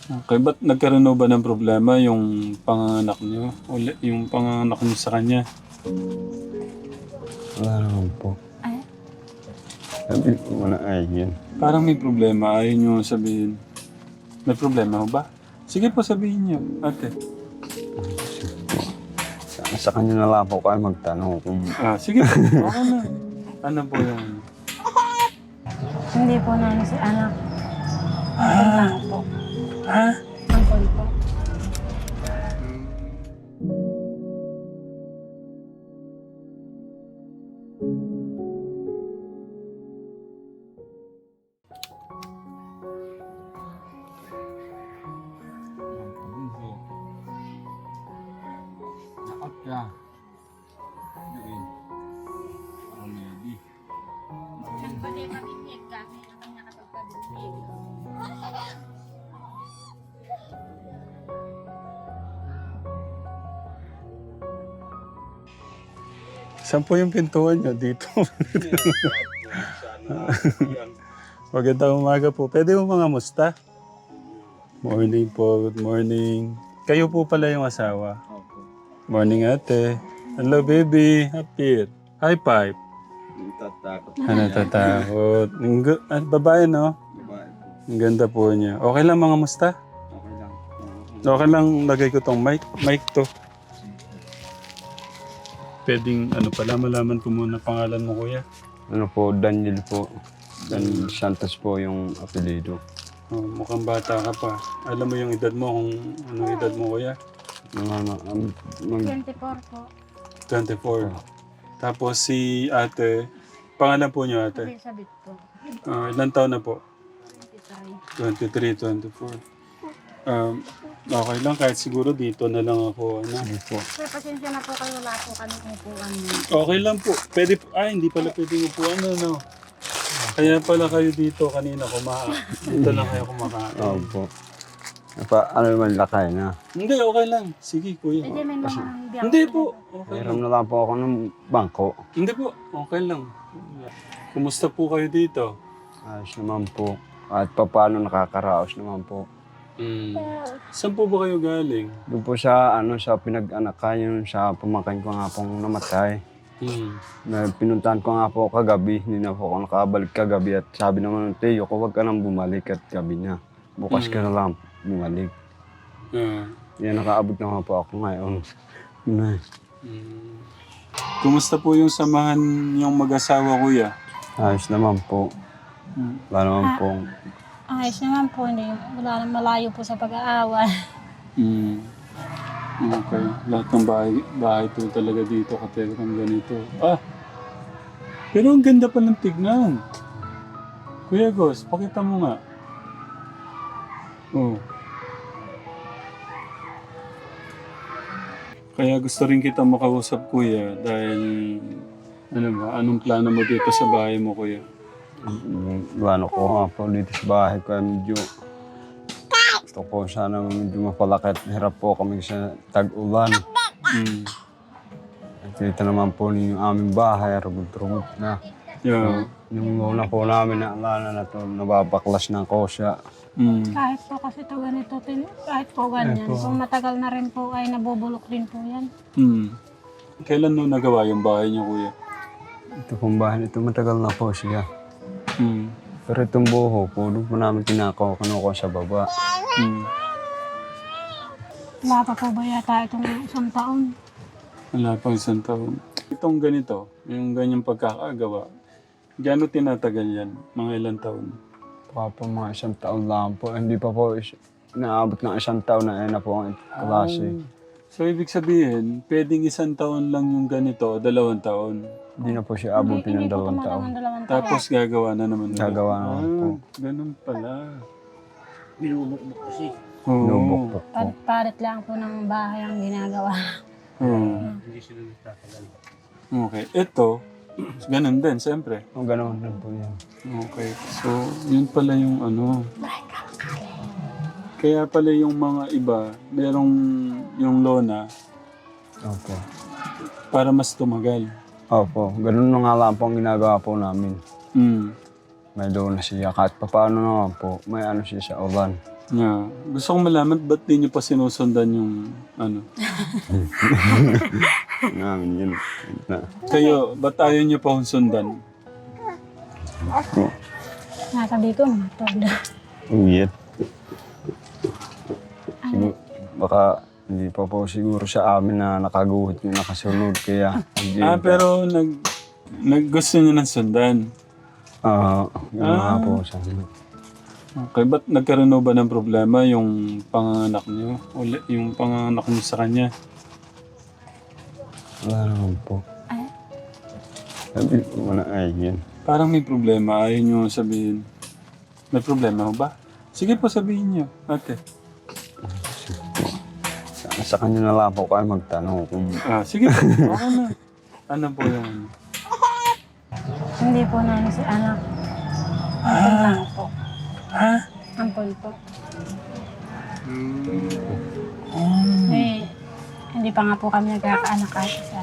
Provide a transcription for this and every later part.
Okay, ba't nagkaroon na ba ng problema yung panganganak niyo? Yung panganganak niyo sa kanya? Wala naman po. Ay, Sabi ko muna ay yun. Parang may problema, ayaw niyo sabihin. May problema ho ba? Sige po, sabihin niyo, ate. Sa kanya na lang po kayo magtanong kung Sige po, okay na. Ano po yan? hindi po namin si anak. Angkol lang po. Ha? Angkol po. nakot ka. Saan po yung pintuan niyo? Dito. Magandang umaga po. Pwede mo mga musta? Morning po, good morning. Kayo po pala yung asawa. Morning ate. Hello baby, happy. High five. Tatakot. Natatakot. Babae no? Babae po. Ang ganda po niya. Okay lang mga musta? Okay lang. Okay lang lagay ko tong mic. Mic to. Pwedeng pala malaman ko muna pangalan mo kuya. Ano po, Daniel po. Daniel Santos po yung apelido. Oh, mukhang bata ka pa. Alam mo yung edad mo kung anong edad mo kuya? 24 po. 24. Tapos si ate, pangalan po niyo ate? Elizabeth po. Ilang taon na po? 23. 23, 24. Okay lang kahit siguro dito na lang ako. Sir, pasensya na po kayo. Wala po kami upuan. Okay lang po. Pwede po. Hindi pala pwedeng upuan Kaya pala kayo dito kanina dito lang kayo kumakain. Oo po. Ano naman lakay na. Hindi, okay lang. Sige kuya. Hindi, may mga biyak. Hindi po. Okay lang. Meron na lang po ako ng bangko. Hindi po. Okay lang. Kumusta po kayo dito? Ayos naman po. At paano nakakaraos naman po. Saan po ba kayo galing? Doon po sa sa pinag-anak kayo sa pamangkin ko nga pong namatay. Pinuntahan ko nga po kagabi, hindi na po ako nakabalik kagabi at sabi naman ng tiyo ko, huwag ka nang bumalik at gabi na. Bukas ka na lang bumalik. Yan, nakaabot na nga po ako ngayon. Kumusta po yung samahan yung mag-asawa kuya? Ayos naman po. Wala naman po. Ayos naman po. Hindi, wala nang malayo po sa pag-aawa. Okay. Lahat ng bahay po talaga dito kategang ganito. Pero ang ganda pa ng tignan. Kuya Gos, pakita mo nga. Kaya gusto rin kita makausap kuya dahil anong plano mo dito sa bahay mo kuya? Ano ko nga po dito sa bahay ko, medyo gusto ko sana medyo mapalaki at hirap po kami sa tag-ulan. At dito naman po yung aming bahay, rugot-rugot na. Yeah. Yung una po namin naalala na ito, nababaklas ng kosya. Kahit po kasi ito ganito, kahit po ganyan. Kung matagal na rin po ay nabubulok din po yan. Kailan nung nagawa yung bahay niyo kuya? Ito pong bahay, ito matagal na po siya. Pero itong buho po, doon po namin kinukuha sa baba. Wala pa po ba yata itong isang taon? Wala pang isang taon. Itong ganito, yung ganyang pagkakagawa, gaano tinatagal yan? Mga ilang taon? Baka po mga isang taon lang po. Hindi pa po naabot ng isang taon na na po ang klase. So ibig sabihin, pwedeng isang taon lang yung ganito, 2 taon. Hindi na po siya abutin ng 2 taon. Ng 2 taon. Tapos gagawa na naman. Gagawa na naman po. Ganun pala. Binubukbuk kasi. Binubukbuk po. Palit lang po ng bahay ang ginagawa. Hindi sila nagtatagal. Okay. Ito, ganun din, siyempre. Ganoon din po yan. Okay. So, yun pala yung Kaya pala yung mga iba, merong yung lona Opo. para mas tumagal. Opo. Ganun na nga lang po ang ginagawa po namin. Mm. May doon na siya. Kahit paano naman po, may ano siya sa ulan. Gusto kong malaman, ba't di nyo pa sinusundan yung ano? Namin yun. Na. Kayo, ba't ayaw nyo pa kong sundan? Nasa dito na to. Uwit. Baka hindi pa po siguro sa amin na nakaguhit yung nakasunod. Kaya hindi. Pero gusto nyo ng sundan. Gano'n nga po sa amin. Okay, ba't nagkaroon ba ng problema yung panganak nyo? Yung panganak nyo sa kanya? Wala naman po. Sabi ko na ay yun. Parang may problema, ayaw nyo sabihin. May problema ho ba? Sige po, sabihin nyo, ate. Sa kanya na lang po kayo magtanong kung Sige po, okay na. Ano po yung... Hindi po na si anak. Ampun lang po. Ha? Ampun po. Hindi pa nga po kami nagkakaanak kahit isa.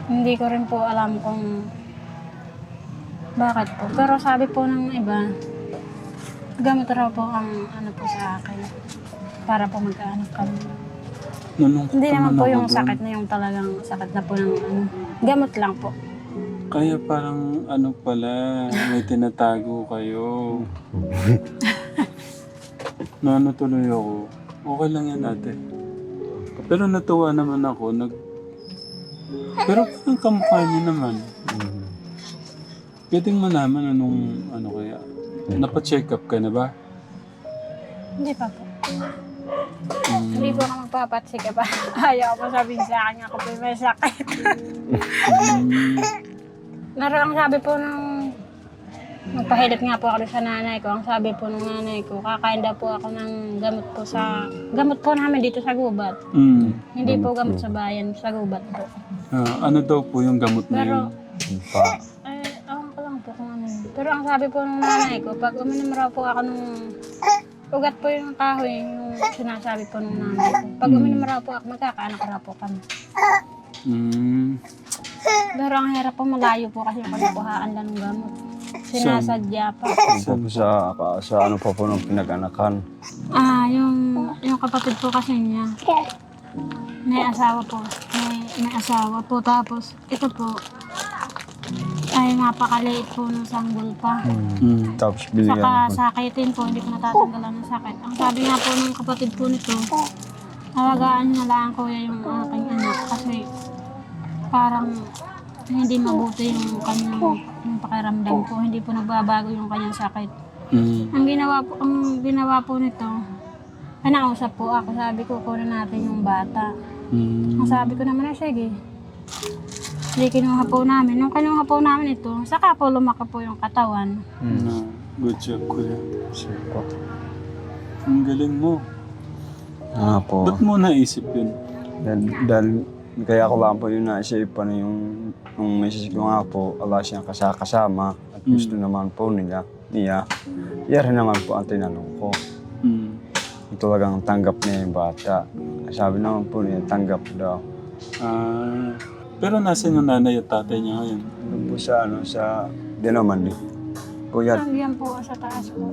Hindi ko rin po alam kung bakit po. Pero sabi po ng iba, gamot raw po ang ano po sa akin para po magkaanak kami. Hindi naman po yung sakit na yung talagang sakit na po ng ano. Gamot lang po. Kaya parang ano pala, may tinatago kayo. Ano tuloy ako. Okay lang yan ate. Pero natuwa naman ako. Pero parang kamukha niyo naman. Pwedeng malaman anong ano kaya. Napa-check up ka na ba? Hindi pa po. Hindi po ako magpapatsika pa. Ayaw ko sabihin sa akin ako po may sakit. Ang sabi po ng magpahilip nga po ako sa nanay ko. Ang sabi po ng nanay ko, kakain daw po ako ng gamot po namin dito sa gubat. Hindi po gamot sa bayan, sa gubat po. Ano daw po yung gamot na yun? Awan ko lang po kung ano yun. Pero ang sabi po ng nanay ko, pag uminom raw po ako ng ugat po yung kahoy, yung sinasabi po ng nanay ko. Pag uminom raw po ako, magkakaanak raw po kami. Pero ang hirap po, malayo po kasi yung pagkuhaan lang ng gamot. Sinasadya pa. sa ano pa po nung pinag-anakan. Yung kapatid po kasi niya, may asawa po. May asawa po. Tapos, ito po, ay napakaliit po ng sanggol pa. Tapos binigyan Saka po. sakitin po, hindi ko natatanggalan ng sakit. Ang sabi nga po ng kapatid po nito, alagaan niya lang kuya yung aking anak kasi parang hindi mabuti yung kanyang yung pakiramdam ko. Hindi po nagbabago yung kanyang sakit. Ang ginawa po nito, ay nausap po ako. Sabi ko, kunin natin yung bata. Ang sabi ko naman, sige. Hindi kinuha po namin. Nung kinuha po namin ito, saka po lumaki po yung katawan. Good job, kuya. Ang galing mo. Po. Ba't mo naisip yun? Dahil kaya ako lang po yung naisipan yung message ko nga po, wala siyang kasama at gusto naman po niya. Rin naman po ang tinanong ko. Talagang tanggap niya yung bata. Sabi naman po niya, tanggap daw. Pero nasan yung nanay at tatay niya ngayon? Doon po di naman din. Kuya, Nandiyan po sa taas po.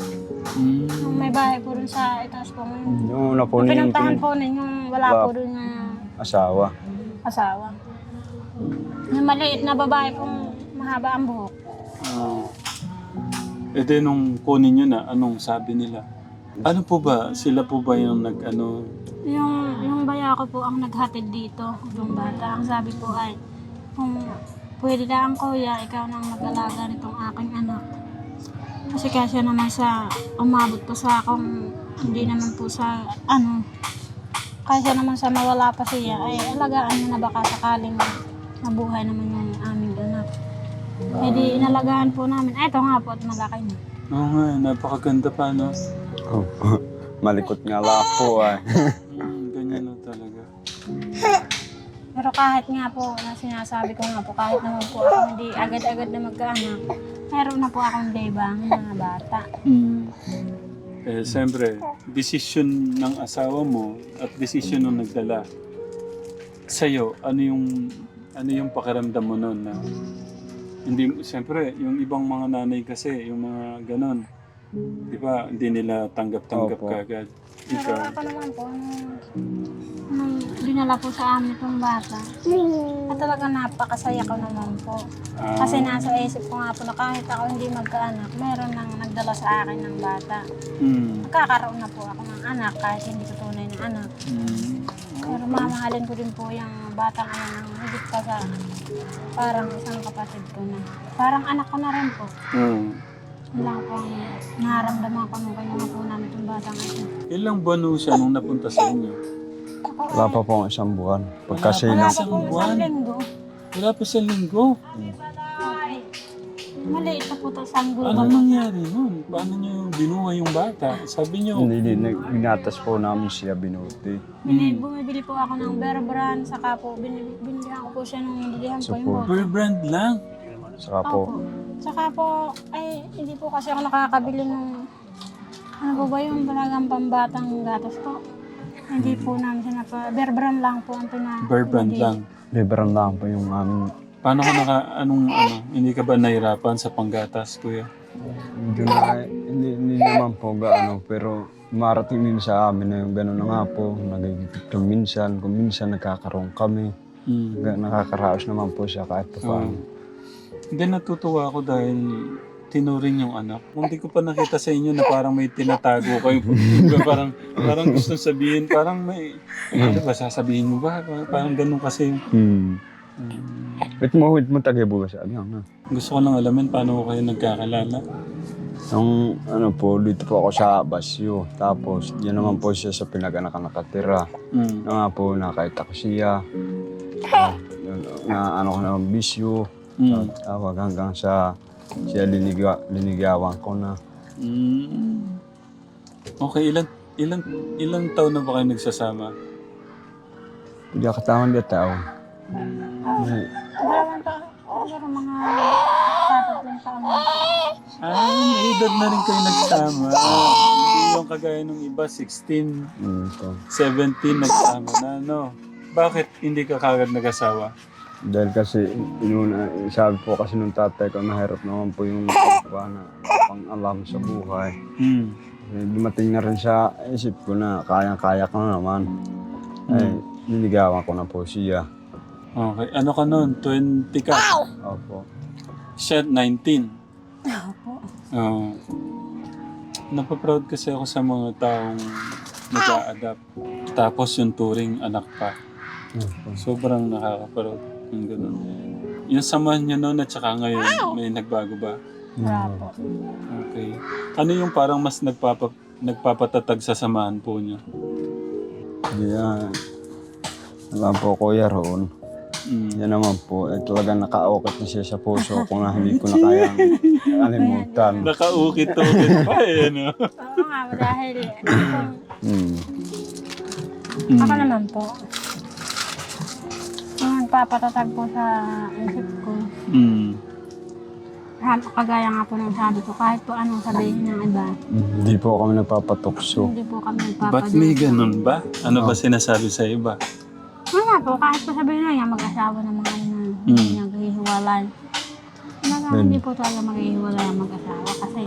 Yung may bahay po dun sa itaas po ngayon. yung una po Yung niya pinuntahan po yung wala po dun yung asawa. asawa. Yung maliit na babae pong mahaba ang buhok. Nung kunin nyo na, anong sabi nila? Ano po ba? Sila po ba yung nag-ano? Yung baya ko po ang naghatid dito, yung bata. Ang sabi po ay, kung pwede lang kuya, ikaw nang mag-alaga nitong aking anak. Kasi kasi naman sa umabot po sa akong, hindi naman po sa kasi naman sa mawala pa siya, ay alagaan mo na baka sakaling mabuhay naman yung aming anak. E di inalagaan po namin. Ay, ito nga po at malaki na. Oo nga, napakaganda pa, no? Malikot nga lang po ay. Ganyan na talaga. Pero kahit nga po, na sinasabi ko nga po, kahit naman po ako hindi agad-agad na magkaanak, meron na po akong libang mga bata. Siyempre, desisyon ng asawa mo at desisyon ng nagdala. Sa'yo, ano yung pakiramdam mo noon na hindi, siyempre, yung ibang mga nanay kasi, yung mga ganon, Di ba, hindi nila tanggap-tanggap Opo. kagad. Pero Ikaw. ako naman po, nung dinala po sa amin itong bata, at talaga napakasaya ko naman po. Ah, Kasi nasa isip ko nga po na kahit ako hindi magkaanak, meron nang nagdala sa akin ng bata. Magkakaroon na po ako ng anak kahit hindi ko tunay na anak. Pero mamahalin ko din po yung batang ano ng higit pa sa parang isang kapatid ko na. Parang anak ko na rin po. Yun lang po ang naramdaman ko nung kanya na po namin itong batang ito. Ilang buwan ho siya nung napunta sa inyo? Ako, Wala pa po ang isang buwan. Pagkasi wala na, pa po isang linggo. Wala pa sa linggo. Maliit na po ito sanggol. Ano nangyari nun? Paano niyo binuhay yung bata? Sabi niyo, binatas po namin siya binuti. Bumibili po ako ng Bear Brand, saka po binilihan ko po siya ng bilihan po yung Support. bote. Bear Brand lang. Saka po, Opo. Saka po, ay hindi po kasi ako nakakabili ng ano po ba yung talagang pambatang gatas po. Hindi po namin sinapa. Bear Brand lang po ang Bear Brand lang. librang lang po yung aming Paano ka hindi ka ba nahirapan sa panggatas, kuya? hindi naman po gaano, pero marating din sa amin na yung gano'n na nga po, nagigipit kung minsan nagkakaroon kami. Nakakaraos naman po siya kahit pa paano. Hindi, natutuwa ako dahil tinuring yung anak. Kung di ko pa nakita sa inyo na parang may tinatago kayo. parang gusto sabihin, parang may, ano ba, sasabihin mo ba? Parang ganun kasi. Wait mo tagibugas siya. Ano? Gusto ko lang alamin paano ko kayo nagkakalala. Nung ano po, dito po ako sa Basyo. Tapos, yan naman po siya sa pinag-anakan nakatira. Na nga po, nakita ko siya. Na ano ko na bisyo. Tawag hanggang sa siya linigawan ko na. Okay, ilang taon na ba kayo nagsasama? Hindi ako tawang di tao. Dalawang taon, siguro mga 3 taon na. May edad na rin kayo nagsama. Hindi yung kagaya nung iba, 16, 17 nagsama na, no? Bakit hindi ka kagad nag-asawa? Dahil kasi, sabi po kasi nung tatay ko, mahirap naman po yung pang-alam sa buhay. Dumating na rin sa isip ko na kayang-kaya ko na naman. Niligawan ko na po siya. Okay. Ano ka nun? 20 ka? Opo. Siya, 19. Opo. Oo. Napaproud kasi ako sa mga taong nag-a-adapt. Tapos yung turing anak pa. Sobrang nakaka-proud. Yung ganun. Yung samahan niyo noon at saka ngayon, may nagbago ba? Wala po. Okay. Ano yung parang mas nagpapatatag sa samahan po niyo? Yan. Alam po, Kuya Ron. Yan naman po, talagang naka-ukit na siya sa puso ko na hindi ko na kayang alimutan. Nakaukit-ukit pa eh, no? Oo nga, dahil Mm. ako naman po. Ang nagpapatatag po sa isip ko. Kagaya nga po ng sabi ko, kahit po anong sabihin ng iba, Hindi po kami nagpapatukso. hindi po kami Ba't may nagpapadala. ganun ba? Ano ba sinasabi sa iba? Wala po, kahit po sabihin na niya, mag-asawa ng mga ano, hindi niya maghihiwalay. Hindi po talaga maghihiwalay ang mag-asawa kasi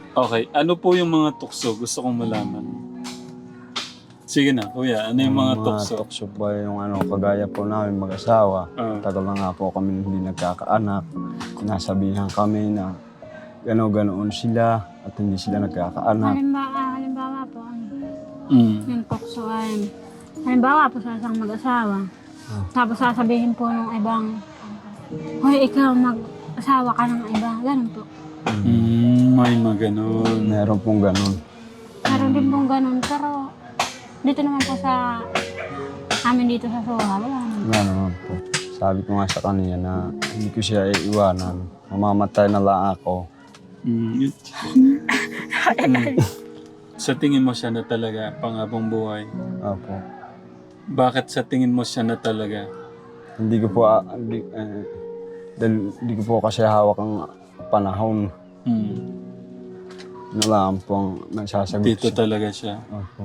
Okay, ano po yung mga tukso? Gusto kong malaman. Sige na, kuya. Ano yung mga tukso? Tukso ba yung ano, kagaya po namin mag-asawa. Tagal na nga po kami hindi nagkakaanak. Nasabihan kami na gano'n sila at hindi sila nagkakaanak. halimbawa po, yung tukso ay, halimbawa po sa isang mag-asawa, tapos sasabihin po ng ibang, hoy, ikaw mag-asawa ka ng iba, ganun po. May maganon. Meron pong gano'n. Meron din pong ganun, pero dito naman po sa amin dito sa Soha, wala naman. Wala naman po. Sabi ko nga sa kanya na hindi ko siya iiwanan. Mamamatay na lang ako. Sa tingin mo siya na talaga panghabang buhay? Opo. Bakit sa tingin mo siya na talaga? Hindi ko po, dahil hindi ko po kasi hawak ang panahon. Wala po ang nagsasagot Dito siya. talaga siya. Opo.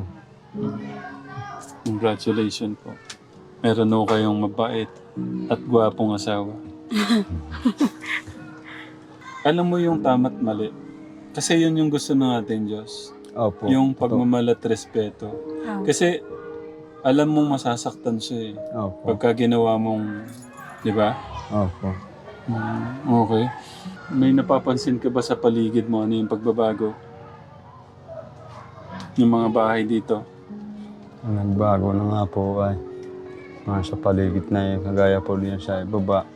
Congratulations po. Meron ho kayong mabait at gwapong asawa. Alam mo yung tama't mali. Kasi yun yung gusto ng ating Diyos. Opo. Yung pagmamahal at respeto. Oh. Kasi alam mong masasaktan siya eh. Opo. Pagka ginawa mong, di ba? Opo. Okay. May napapansin ka ba sa paligid mo ano yung pagbabago? Yung mga bahay dito. Ang nagbago na nga po ay mga sa paligid na yun, kagaya po niya sa ibaba.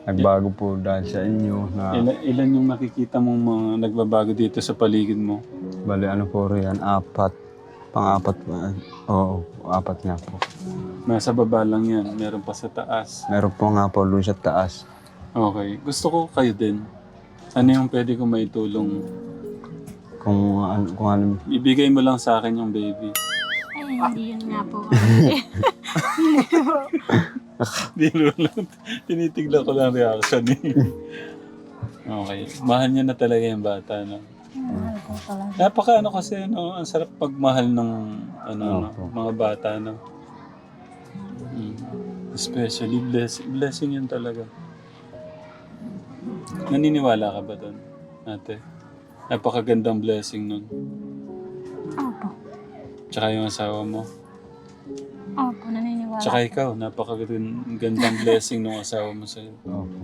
Nagbago po dahil sa inyo na Ilan yung nakikita mong mga nagbabago dito sa paligid mo? bali ano po riyan, 4. Pang-4 po. Oo, 4 nga po. Nasa baba lang yan. Meron pa sa taas. Meron po nga po doon sa taas. Okay. Gusto ko kayo din. Ano yung pwede ko maitulong? Kung ano, Ibigay mo lang sa akin yung baby. Ay, hindi yun nga po. Biro lang. Tinitignan ko lang reaction eh. Okay. Mahal niya na talaga yung bata. No? Mahal ko talaga. Napaka ano kasi, no? Ang sarap pagmahal ng ano, no? Opo. Mga bata. No? Especially blessing yun talaga. Naniniwala ka ba doon, ate? Napakagandang blessing nun. Opo. Tsaka yung asawa mo. Opo, naniniwala. Tsaka ikaw, napakagandang blessing ng asawa mo sa'yo. opo.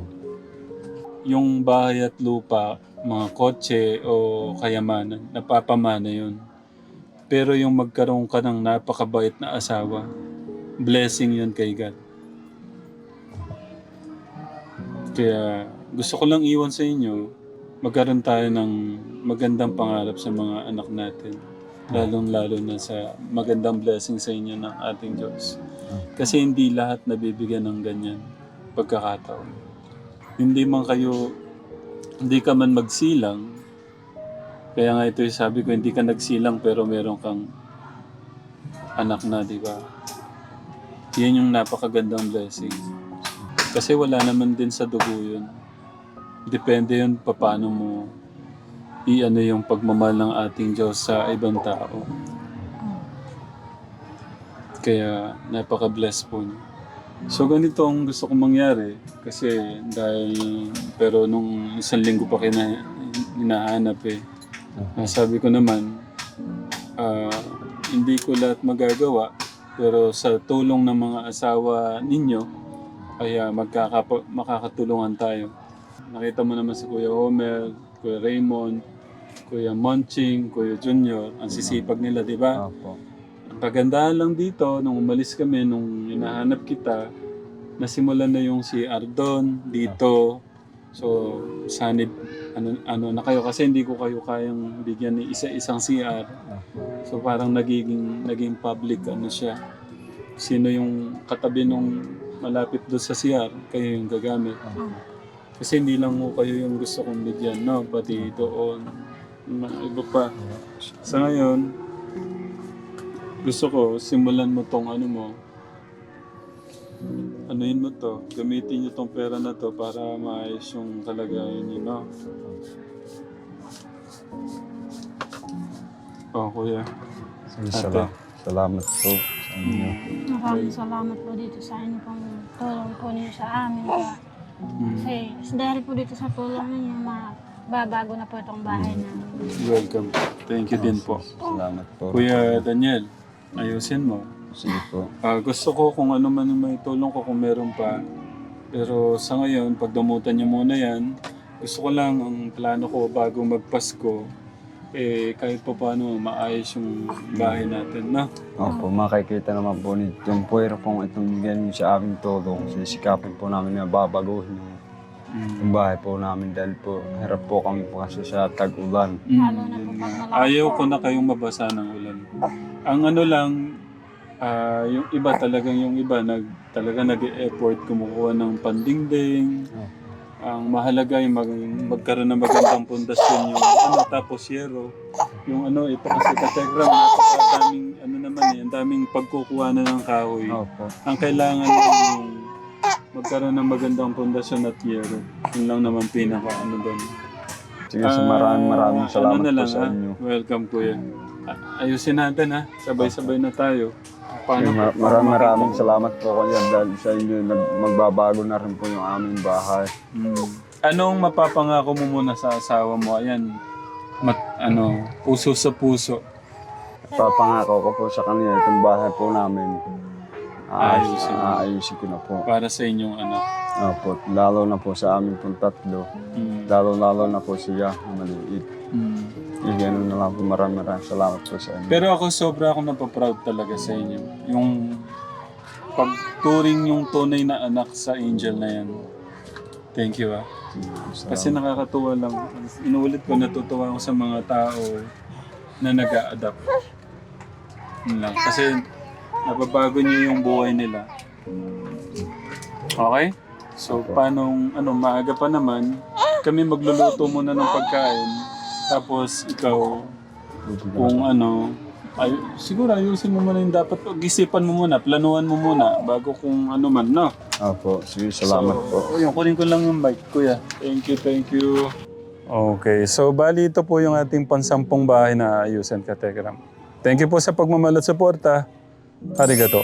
Yung bahay at lupa, mga kotse o kayamanan, napapamana yun. Pero yung magkaroon ka ng napakabait na asawa, blessing yun kay God. Kaya gusto ko lang iwan sa inyo, magkaroon tayo ng magandang pangarap sa mga anak natin. Lalong-lalo na sa magandang blessing sa inyo ng ating Diyos. Kasi hindi lahat nabibigyan ng ganyan pagkakataon. Hindi ka man magsilang. Kaya nga ito yung sabi ko, hindi ka nagsilang pero meron kang anak na, di ba? Yan yung napakagandang blessing. Kasi wala naman din sa dugo yun. Depende yun paano mo i-ano yung pagmamahal ng ating Diyos sa ibang tao. Kaya napaka-bless po niyo. So ganito ang gusto kong mangyari kasi pero nung isang linggo pa hinahanap eh. Sabi ko naman hindi ko lahat magagawa pero sa tulong ng mga asawa ninyo kaya makakatulungan tayo. Nakita mo naman si Kuya Homer, Kuya Raymond, Kuya Monching, Kuya Junior, ang sisipag nila, di ba? Opo. Ang kagandahan lang dito, nung umalis kami, nung hinahanap kita, nasimulan na yung si Ardon dito. So, sanib, ano na kayo, kasi hindi ko kayo kayang bigyan ni isa-isang CR. So, parang naging public, ano siya. Sino yung katabi nung malapit doon sa CR, kayo yung gagamit. Kasi hindi lang mo kayo yung gusto kong bigyan, no? Pati doon, mga iba pa. Sa ngayon, gusto ko, simulan mo tong ano mo. Anuin mo to. Gamitin nyo tong pera na to para maayos yung kalagayan nyo, no? Oh, kuya. Salamat po sa inyo. Maraming salamat po dito sa inyo pong tulong po niyo sa amin. Kasi dahil po dito sa tulong ninyo, mababago na po itong bahay namin. Welcome. Thank you din po. Salamat po. Kuya Daniel, ayusin mo. Sige po. Gusto ko kung ano man yung may tulong ko kung meron pa. Pero sa ngayon, pagdamutan niyo muna yan, gusto ko lang, ang plano ko bago magpasko, kahit pa paano maayos yung bahay natin, na? Opo, makikita naman po nito. Yung puwera pong itong bigyan niyo sa aming tulong. Sisikapin po namin na babaguhin yung bahay po namin dahil po hirap po kami po kasi sa tag-ulan. Lalo na po pag malakas. Ayaw ko na kayong mabasa ng ulan. Ang ano lang, yung iba talagang talaga nag-e-effort kumukuha ng pandingding. Ang mahalaga yung magkaroon ng magandang pundasyon yung tapos yero. Yung ito kasi kategram, napakadaming ang daming pagkukuha na ng kahoy. Opo. Ang kailangan yung magkaroon ng magandang pundasyon at yero. Yun lang naman pinaka doon. Sige, maraming salamat na lang, po sa inyo. Welcome, kuya. Ayusin natin, ha? Sabay-sabay na tayo. Maraming salamat po kayo dahil sa inyo magbabago na rin po yung aming bahay. Anong mapapangako mo muna sa asawa mo? Ayan, puso sa puso. Papangako ko po sa kanila itong bahay po namin. Aayusin ko na po. Para sa inyong anak. Opo, lalo na po sa amin pong tatlo. Lalo na po siya na maliit. Ganun na lang po, maraming salamat po sa inyo. Pero ako sobra akong napaproud talaga sa inyo. Yung pagturing yung tunay na anak sa Angel na yan. Thank you Kasi nakakatuwa lang. Inuulit ko, natutuwa ako sa mga tao na nag-a-adapt. Yun lang. Kasi nababago niyo yung buhay nila. Okay? So, paano, maaga pa naman, kami magluluto muna ng pagkain. Tapos, ikaw, kung siguro ayusin mo muna yung dapat. Pag-isipan mo muna, planuhan mo muna, bago kung ano man, no? Opo, sige, salamat po. Yung kunin ko lang yung mic, kuya. Thank you. Okay, so bali ito po yung ating pansampung bahay na ayusin, Kategram. Thank you po sa pagmamahal at suporta. Arigato.